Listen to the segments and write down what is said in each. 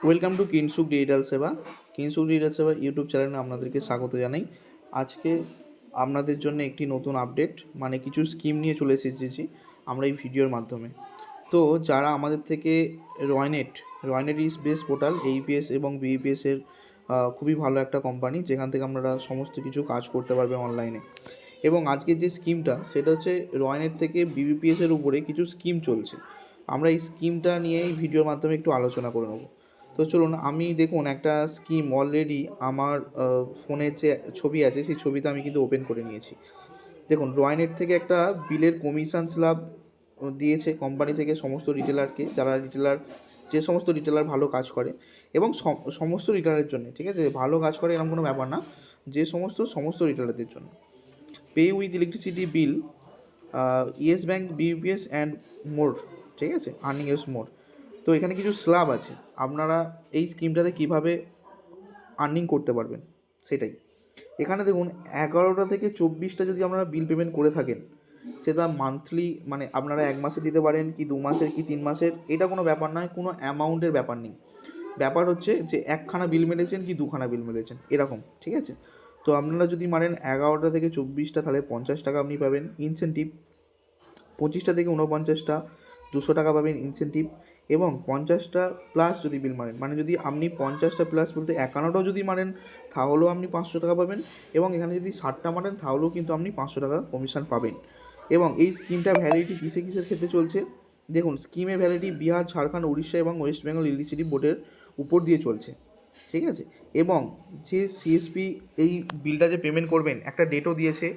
Welcome to কিনসুক digital সেবা। কিনসুক digital সেবা YouTube চ্যানেলে আপনাদেরকে স্বাগত জানাই। আজকে আপনাদের জন্য একটি নতুন আপডেট মানে কিছু স্কিম নিয়ে চলে এসেছি আমরা এই ভিডিওর মাধ্যমে। তো যারা আমাদের থেকে রয়নেট ইজ বেস্ট পোর্টাল, এইপিএস এবং বিইপিএসের খুবই ভালো একটা কোম্পানি, যেখান থেকে আপনারা সমস্ত কিছু কাজ করতে পারবেন অনলাইনে। এবং আজকের যে স্কিমটা সেটা হচ্ছে রয়নেট থেকে বিবিপিএসের উপরে কিছু স্কিম চলছে। আমরা এই স্কিমটা নিয়ে এই ভিডিওর মাধ্যমে একটু আলোচনা করে নেব। তো চলুন, আমি দেখুন একটা স্কিম অলরেডি আমার ফোনের যে ছবি আছে সেই ছবিটা আমি কিন্তু ওপেন করে নিয়েছি। দেখুন, রয়নেট থেকে একটা বিলের কমিশন স্ল্যাব দিয়েছে কোম্পানি থেকে সমস্ত রিটেলারকে, যে সমস্ত রিটেলার ভালো কাজ করে এবং সমস্ত রিটেলারের জন্য, ঠিক আছে, ভালো কাজ করে এরকম কোনো ব্যাপার না, যে সমস্ত রিটেলারদের জন্য। Pay with electricity bill, yes bank, BBPS and more, ঠিক আছে, আর্নিং ইউজ মোর। তো এখানে কিছু স্ল্যাব আছে, আপনারা এই স্কিমটাতে কীভাবে আর্নিং করতে পারবেন সেটাই। এখানে দেখুন, 11টা থেকে 24টা যদি আপনারা বিল পেমেন্ট করে থাকেন, সেটা মান্থলি মানে আপনারা 1 মাসে দিতে পারেন কি 2 মাসের কি 3 মাসের, এটা কোনো ব্যাপার নয়, কোনো অ্যামাউন্টের ব্যাপার নেই। ব্যাপার হচ্ছে যে 1খানা বিল মেরেছেন কি 2খানা বিল মেরেছেন এরকম, ঠিক আছে। তো আপনারা যদি মারেন 11টা থেকে 24টা, তাহলে 50 টাকা আপনি পাবেন ইনসেন্টিভ। 25টা থেকে 49টা 200 টাকা পাবেন ইনসেন্টিভ। এবং 50টা প্লাস যদি বিল মারেন, মানে যদি আপনি 50টা প্লাস বলতে 51টাও যদি মারেন তাহলেও আপনি 500 টাকা পাবেন। এবং এখানে যদি 60টা মারেন তাহলেও কিন্তু আপনি 500 টাকা কমিশন পাবেন। এবং এই স্কিমটা ভ্যালিডিটি কিসের ক্ষেত্রে চলছে দেখুন, স্কিমের ভ্যালিডিটি বিহার, ঝাড়খণ্ড, উড়িষ্যা এবং ওয়েস্ট বেঙ্গল ইলেকট্রিসিটি বোর্ডের উপর দিয়ে চলছে, ঠিক আছে। এবং যে সিএসপি এই বিলটা যে পেমেন্ট করবেন, একটা ডেটও দিয়েছে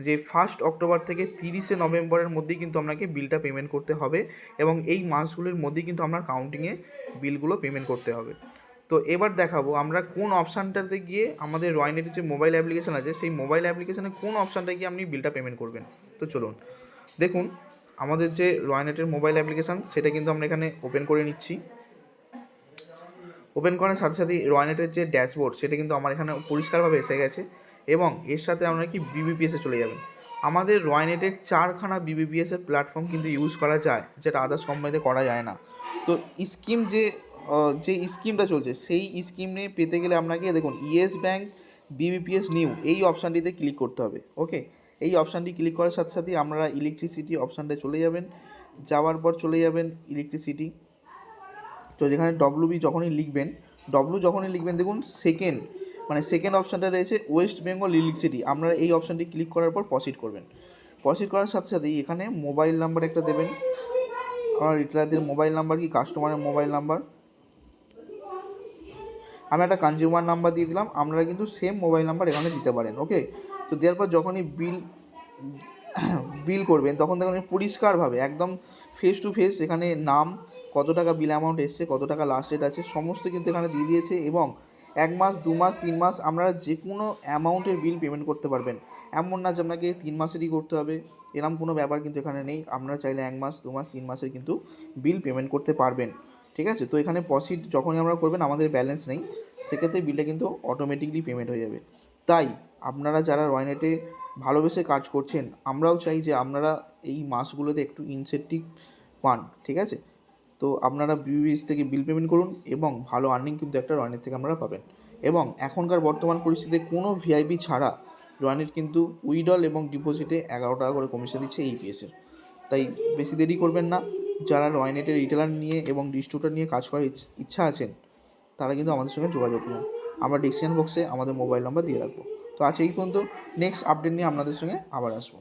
যে 1 অক্টোবর থেকে 30 নভেম্বরের মধ্যেই কিন্তু আপনাকে বিলটা পেমেন্ট করতে হবে। এবং এই মাসগুলির মধ্যেই কিন্তু আপনার কাউন্টিংয়ে বিলগুলো পেমেন্ট করতে হবে। তো এবার দেখাবো আমরা কোন অপশানটাতে গিয়ে, আমাদের রয়নেটের যে মোবাইল অ্যাপ্লিকেশান আছে সেই মোবাইল অ্যাপ্লিকেশানে কোন অপশানটা গিয়ে আপনি বিলটা পেমেন্ট করবেন। তো চলুন দেখুন, আমাদের যে রয়নেটের মোবাইল অ্যাপ্লিকেশান সেটা কিন্তু আমরা এখানে ওপেন করে নিচ্ছি। ওপেন করার সাথে সাথেই রয়নেটের যে ড্যাশবোর্ড সেটা কিন্তু আমার এখানে পরিষ্কারভাবে এসে গেছে। এবং এর সাথে আপনারা কি বিবিপিএসে চলে যাবেন। আমাদের রয়নেটের 4খানা বিবিপিএসের প্ল্যাটফর্ম কিন্তু ইউজ করা যায়, যেটা আদার্স কোম্পানিতে করা যায় না। তো স্কিম যে স্কিমটা চলছে সেই স্কিমে পেতে গেলে আপনাকে দেখুন ইয়েস ব্যাঙ্ক বিবিপিএস নিউ এই অপশানটিতে ক্লিক করতে হবে। ওকে, এই অপশানটি ক্লিক করার সাথে সাথেই আপনারা ইলেকট্রিসিটি অপশানটায় চলে যাবেন। যাওয়ার পর চলে যাবেন ইলেকট্রিসিটি। তো যেখানে যখনই লিখবেন দেখুন সেকেন্ড অপশানটা রয়েছে ওয়েস্ট বেঙ্গল ইলেকট্রিসিটি। আপনারা এই অপশানটি ক্লিক করার পর প্রসিড করবেন। প্রসিড করার সাথে সাথেই এখানে মোবাইল নাম্বার একটা দেবেন, আমার রিটেলারদের মোবাইল নাম্বার কি কাস্টমারের মোবাইল নাম্বার, আমি একটা কনজিউমার নাম্বার দিয়ে দিলাম, আপনারা কিন্তু সেম মোবাইল নাম্বার এখানে দিতে পারেন। ওকে, তো দেওয়ার পর যখনই বিল করবেন তখন দেখুন পরিষ্কারভাবে একদম ফেস টু ফেস এখানে নাম, কত টাকা বিল অ্যামাউন্ট এসছে, কত টাকা লাস্ট ডেট আছে, সমস্ত কিন্তু এখানে দিয়ে দিয়েছে। এবং 1 মাস, 2 মাস, 3 মাস আপনারা যে কোনো অ্যামাউন্টের বিল পেমেন্ট করতে পারবেন। এমন না যে আপনাকে 3 মাসেরই করতে হবে, এরকম কোনো ব্যাপার কিন্তু এখানে নেই। আপনারা চাইলে 1 মাস, 2 মাস, 3 মাসের কিন্তু বিল পেমেন্ট করতে পারবেন, ঠিক আছে। তো এখানে প্রসিড যখনই আমরা করবেন, আমাদের ব্যালেন্স নেই, সেক্ষেত্রে বিলটা কিন্তু অটোমেটিকলি পেমেন্ট হয়ে যাবে। তাই আপনারা যারা রয়নেটে ভালোবেসে কাজ করছেন, আমরাও চাই যে আপনারা এই মাসগুলোতে একটু ইনসেন্টিভ পান, ঠিক আছে। তো আপনারা বিবিএস থেকে বিল পেমেন্ট করুন এবং ভালো আর্নিং কিন্তু একটা রয়নেট থেকে আপনারা পাবেন। এবং এখনকার বর্তমান পরিস্থিতিতে কোনো ভিআইপি ছাড়া রয়নেট কিন্তু উইড্রল এবং ডিপোজিটে 11 টাকা করে কমিশন দিচ্ছে এইপিএসের। তাই বেশি দেরি করবেন না। যারা রয়নেটের রিটেলার নিয়ে এবং ডিস্ট্রিবিউটর নিয়ে কাজ করার ইচ্ছা আছেন, তারা কিন্তু আমাদের সঙ্গে যোগাযোগ করুন। আমরা ডিসক্রিপশন বক্সে আমাদের মোবাইল নাম্বার দিয়ে রাখবো। তো আজ এই পর্যন্ত, নেক্সট আপডেট নিয়ে আপনাদের সঙ্গে আবার আসবো।